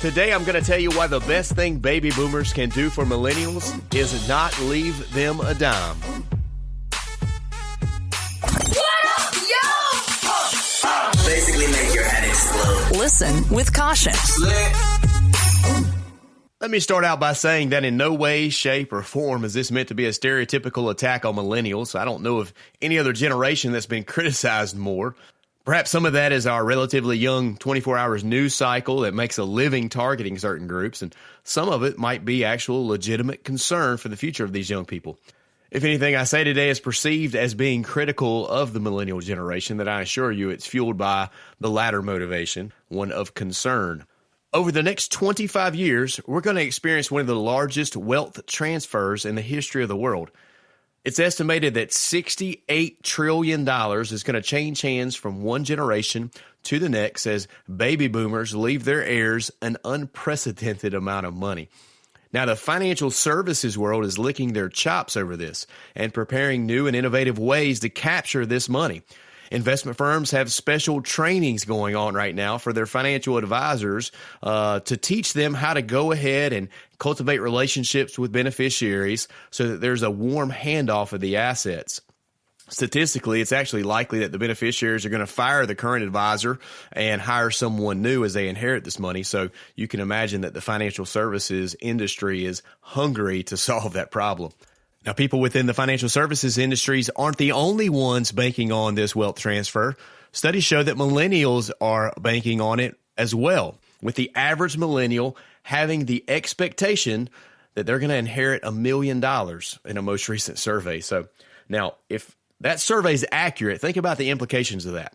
Today, I'm going to tell you why the best thing baby boomers can do for millennials is not leave them a dime. Basically make your head explode. Listen with caution. Let me start out by saying that in no way, shape, or form is this meant to be a stereotypical attack on millennials. I don't know of any other generation that's been criticized more. Perhaps some of that is our relatively young 24 hours news cycle that makes a living targeting certain groups, and some of it might be actual legitimate concern for the future of these young people. If anything I say today is perceived as being critical of the millennial generation, then I assure you it's fueled by the latter motivation, one of concern. Over the next 25 years, we're going to experience one of the largest wealth transfers in the history of the world. It's estimated that $68 trillion is going to change hands from one generation to the next as baby boomers leave their heirs an unprecedented amount of money. Now, the financial services world is licking their chops over this and preparing new and innovative ways to capture this money. Investment firms have special trainings going on right now for their financial advisors to teach them how to go ahead and cultivate relationships with beneficiaries so that there's a warm handoff of the assets. Statistically, it's actually likely that the beneficiaries are going to fire the current advisor and hire someone new as they inherit this money. So you can imagine that the financial services industry is hungry to solve that problem. Now, people within the financial services industries aren't the only ones banking on this wealth transfer. Studies show that millennials are banking on it as well, with the average millennial having the expectation that they're going to inherit $1 million in a most recent survey. So now, if that survey is accurate, think about the implications of that.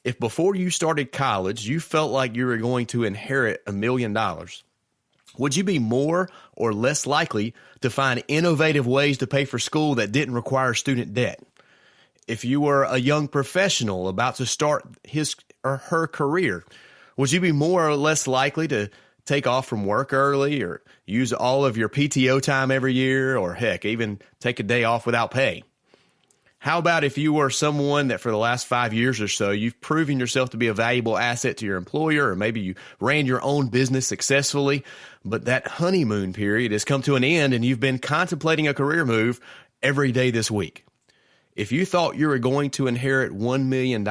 If before you started college, you felt like you were going to inherit $1 million, would you be more or less likely to find innovative ways to pay for school that didn't require student debt? If you were a young professional about to start his or her career, would you be more or less likely to take off from work early or use all of your PTO time every year or, heck, even take a day off without pay? How about if you were someone that for the last 5 years or so, you've proven yourself to be a valuable asset to your employer, or maybe you ran your own business successfully, but that honeymoon period has come to an end and you've been contemplating a career move every day this week? If you thought you were going to inherit $1 million,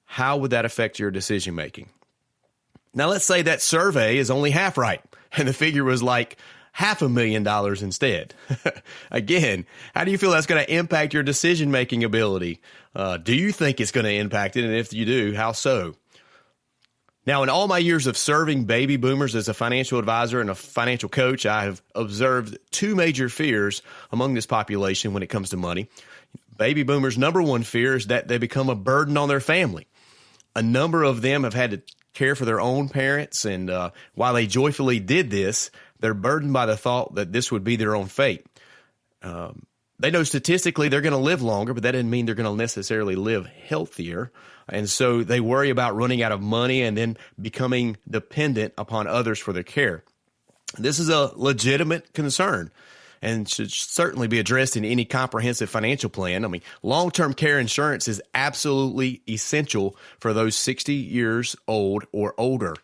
how would that affect your decision making? Now, let's say that survey is only half right and the figure was like $500,000 instead. Again, how do you feel that's going to impact your decision-making ability? Do you think it's going to impact it? And if you do, how so? Now, in all my years of serving baby boomers as a financial advisor and a financial coach, I have observed two major fears among this population when it comes to money. Baby boomers' number one fear is that they become a burden on their family. A number of them have had to care for their own parents, and while they joyfully did this, they're burdened by the thought that this would be their own fate. They know statistically they're going to live longer, but that doesn't mean they're going to necessarily live healthier. And so they worry about running out of money and then becoming dependent upon others for their care. This is a legitimate concern and should certainly be addressed in any comprehensive financial plan. I mean, long-term care insurance is absolutely essential for those 60 years old or older,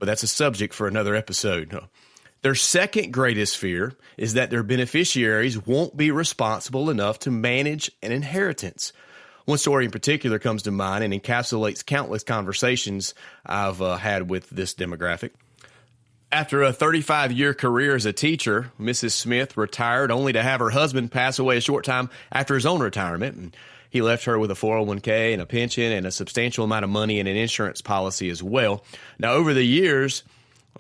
but that's a subject for another episode. Their second greatest fear is that their beneficiaries won't be responsible enough to manage an inheritance. One story in particular comes to mind and encapsulates countless conversations I've had with this demographic. After a 35-year career as a teacher, Mrs. Smith retired only to have her husband pass away a short time after his own retirement. And he left her with a 401k and a pension and a substantial amount of money in an insurance policy as well. Now, over the years,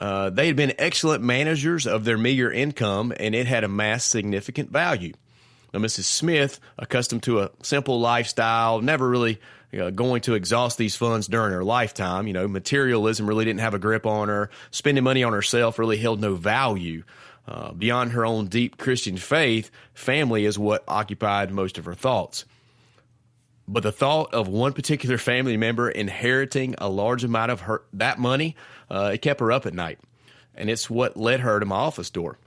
they had been excellent managers of their meager income, and it had amassed significant value. Now, Mrs. Smith, accustomed to a simple lifestyle, never really going to exhaust these funds during her lifetime. Materialism really didn't have a grip on her. Spending money on herself really held no value. Beyond her own deep Christian faith, family is what occupied most of her thoughts. But the thought of one particular family member inheriting a large amount of that money, it kept her up at night. And it's what led her to my office door.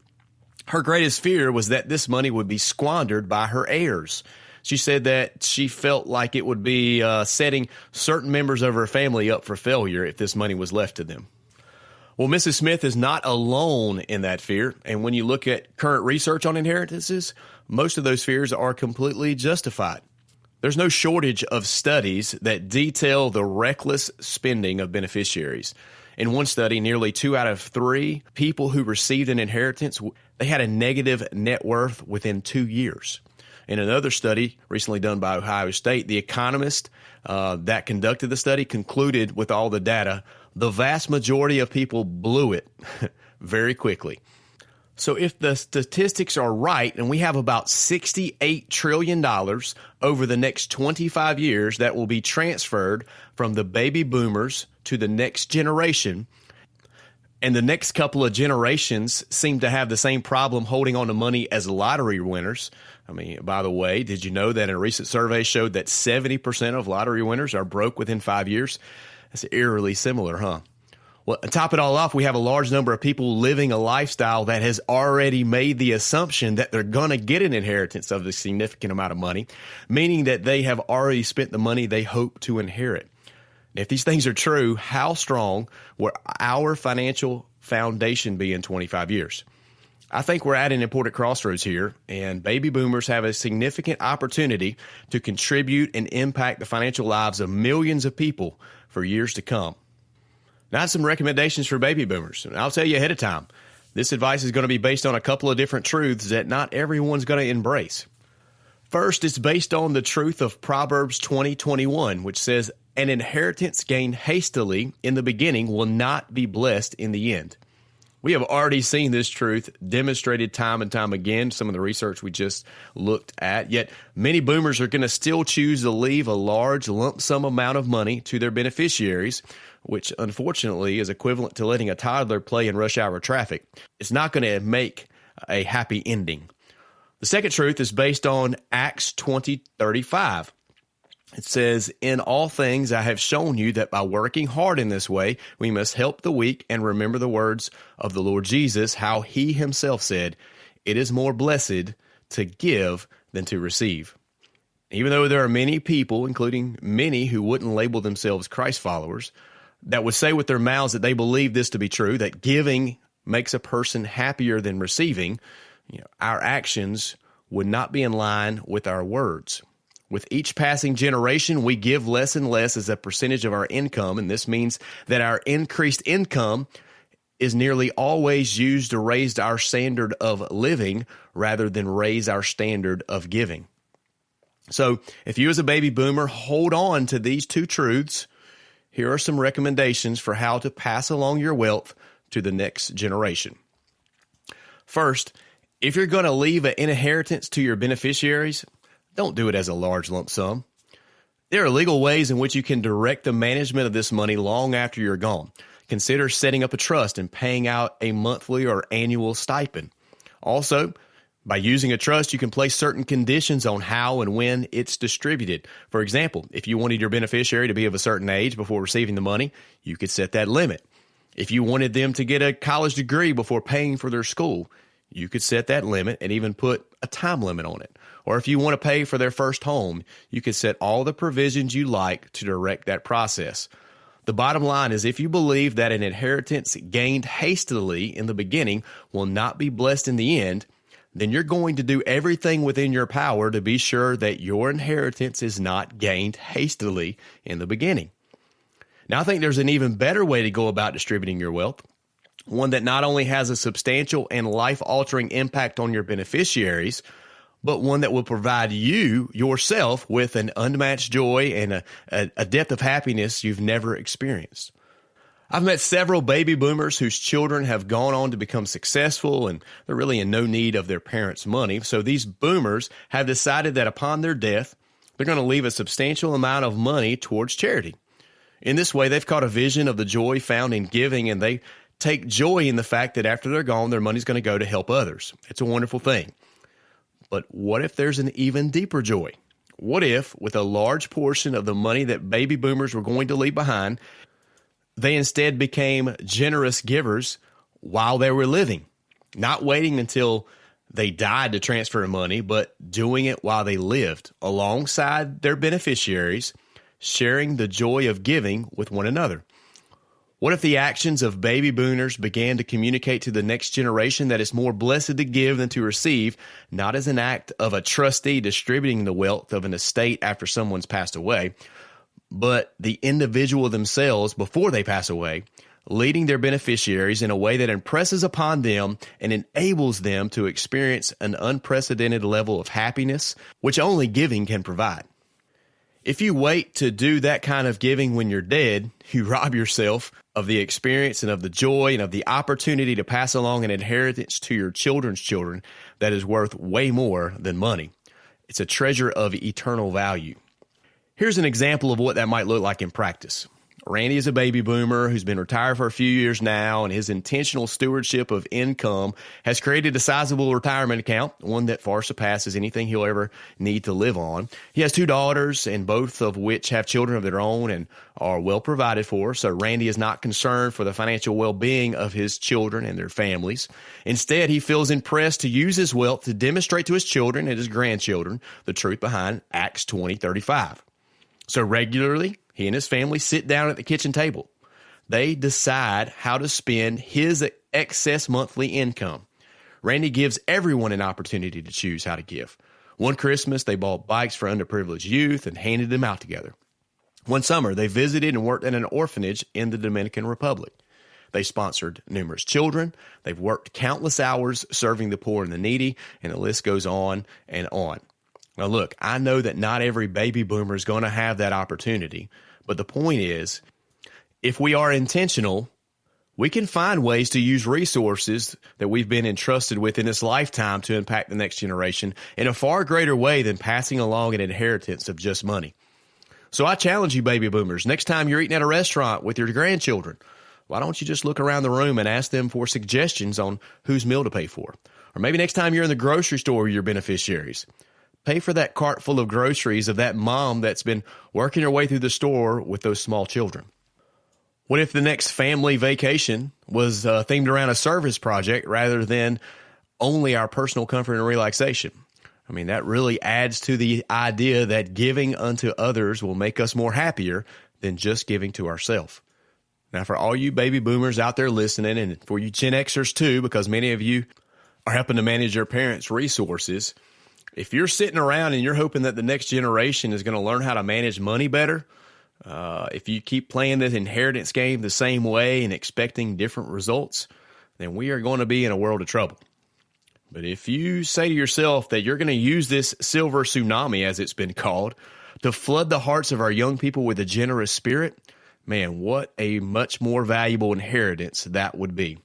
Her greatest fear was that this money would be squandered by her heirs. She said that she felt like it would be setting certain members of her family up for failure if this money was left to them. Well, Mrs. Smith is not alone in that fear. And when you look at current research on inheritances, most of those fears are completely justified. There's no shortage of studies that detail the reckless spending of beneficiaries. In one study, nearly 2 out of 3 people who received an inheritance, they had a negative net worth within 2 years. In another study recently done by Ohio State, the economist that conducted the study concluded with all the data, the vast majority of people blew it very quickly. So if the statistics are right, and we have about $68 trillion over the next 25 years that will be transferred from the baby boomers to the next generation, and the next couple of generations seem to have the same problem holding on to money as lottery winners. I mean, by the way, did you know that a recent survey showed that 70% of lottery winners are broke within 5 years? That's eerily similar, huh? Well, to top it all off, we have a large number of people living a lifestyle that has already made the assumption that they're going to get an inheritance of a significant amount of money, meaning that they have already spent the money they hope to inherit. If these things are true, how strong will our financial foundation be in 25 years? I think we're at an important crossroads here, and baby boomers have a significant opportunity to contribute and impact the financial lives of millions of people for years to come. Now, some recommendations for baby boomers. And I'll tell you ahead of time, this advice is going to be based on a couple of different truths that not everyone's going to embrace. First, it's based on the truth of Proverbs 20:21, which says, an inheritance gained hastily in the beginning will not be blessed in the end. We have already seen this truth demonstrated time and time again, some of the research we just looked at, yet many boomers are going to still choose to leave a large lump sum amount of money to their beneficiaries, which unfortunately is equivalent to letting a toddler play in rush hour traffic. It's not going to make a happy ending. The second truth is based on Acts 20:35. It says, in all things I have shown you that by working hard in this way, we must help the weak and remember the words of the Lord Jesus, how he himself said, it is more blessed to give than to receive. Even though there are many people, including many who wouldn't label themselves Christ followers, that would say with their mouths that they believe this to be true, that giving makes a person happier than receiving, our actions would not be in line with our words. With each passing generation, we give less and less as a percentage of our income, and this means that our increased income is nearly always used to raise our standard of living rather than raise our standard of giving. So if you as a baby boomer hold on to these two truths, here are some recommendations for how to pass along your wealth to the next generation. First, if you're going to leave an inheritance to your beneficiaries, don't do it as a large lump sum. There are legal ways in which you can direct the management of this money long after you're gone. Consider setting up a trust and paying out a monthly or annual stipend. Also, by using a trust, you can place certain conditions on how and when it's distributed. For example, if you wanted your beneficiary to be of a certain age before receiving the money, you could set that limit. If you wanted them to get a college degree before paying for their school, you could set that limit and even put a time limit on it. Or if you want to pay for their first home, you could set all the provisions you like to direct that process. The bottom line is if you believe that an inheritance gained hastily in the beginning will not be blessed in the end, then you're going to do everything within your power to be sure that your inheritance is not gained hastily in the beginning. Now, I think there's an even better way to go about distributing your wealth, one that not only has a substantial and life-altering impact on your beneficiaries, but one that will provide you, yourself, with an unmatched joy and a depth of happiness you've never experienced. I've met several baby boomers whose children have gone on to become successful, and they're really in no need of their parents' money. So these boomers have decided that upon their death, they're going to leave a substantial amount of money towards charity. In this way, they've caught a vision of the joy found in giving, and they take joy in the fact that after they're gone, their money's going to go to help others. It's a wonderful thing. But what if there's an even deeper joy? What if, with a large portion of the money that baby boomers were going to leave behind, they instead became generous givers while they were living, not waiting until they died to transfer money, but doing it while they lived alongside their beneficiaries, sharing the joy of giving with one another? What if the actions of baby boomers began to communicate to the next generation that it's more blessed to give than to receive, not as an act of a trustee distributing the wealth of an estate after someone's passed away, but the individual themselves before they pass away, leading their beneficiaries in a way that impresses upon them and enables them to experience an unprecedented level of happiness, which only giving can provide. If you wait to do that kind of giving when you're dead, you rob yourself of the experience and of the joy and of the opportunity to pass along an inheritance to your children's children that is worth way more than money. It's a treasure of eternal value. Here's an example of what that might look like in practice. Randy is a baby boomer who's been retired for a few years now, and his intentional stewardship of income has created a sizable retirement account, one that far surpasses anything he'll ever need to live on. He has 2 daughters, and both of which have children of their own and are well provided for, so Randy is not concerned for the financial well-being of his children and their families. Instead, he feels impressed to use his wealth to demonstrate to his children and his grandchildren the truth behind Acts 20:35. So regularly, he and his family sit down at the kitchen table. They decide how to spend his excess monthly income. Randy gives everyone an opportunity to choose how to give. One Christmas, they bought bikes for underprivileged youth and handed them out together. One summer, they visited and worked at an orphanage in the Dominican Republic. They sponsored numerous children. They've worked countless hours serving the poor and the needy, and the list goes on and on. Now, look, I know that not every baby boomer is going to have that opportunity, but the point is, if we are intentional, we can find ways to use resources that we've been entrusted with in this lifetime to impact the next generation in a far greater way than passing along an inheritance of just money. So I challenge you, baby boomers, next time you're eating at a restaurant with your grandchildren, why don't you just look around the room and ask them for suggestions on whose meal to pay for? Or maybe next time you're in the grocery store with your beneficiaries, pay for that cart full of groceries of that mom that's been working her way through the store with those small children. What if the next family vacation was themed around a service project rather than only our personal comfort and relaxation? I mean, that really adds to the idea that giving unto others will make us more happier than just giving to ourselves. Now, for all you baby boomers out there listening, and for you Gen Xers too, because many of you are helping to manage your parents' resources, if you're sitting around and you're hoping that the next generation is going to learn how to manage money better, if you keep playing this inheritance game the same way and expecting different results, then we are going to be in a world of trouble. But if you say to yourself that you're going to use this silver tsunami, as it's been called, to flood the hearts of our young people with a generous spirit, man, what a much more valuable inheritance that would be.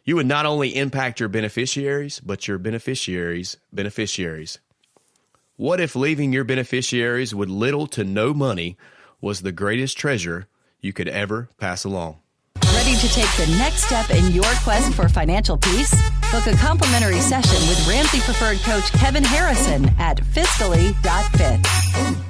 You would not only impact your beneficiaries, but your beneficiaries' beneficiaries. What if leaving your beneficiaries with little to no money was the greatest treasure you could ever pass along? Ready to take the next step in your quest for financial peace? Book a complimentary session with Ramsey Preferred Coach Kevin Harrison at fiscally.fit.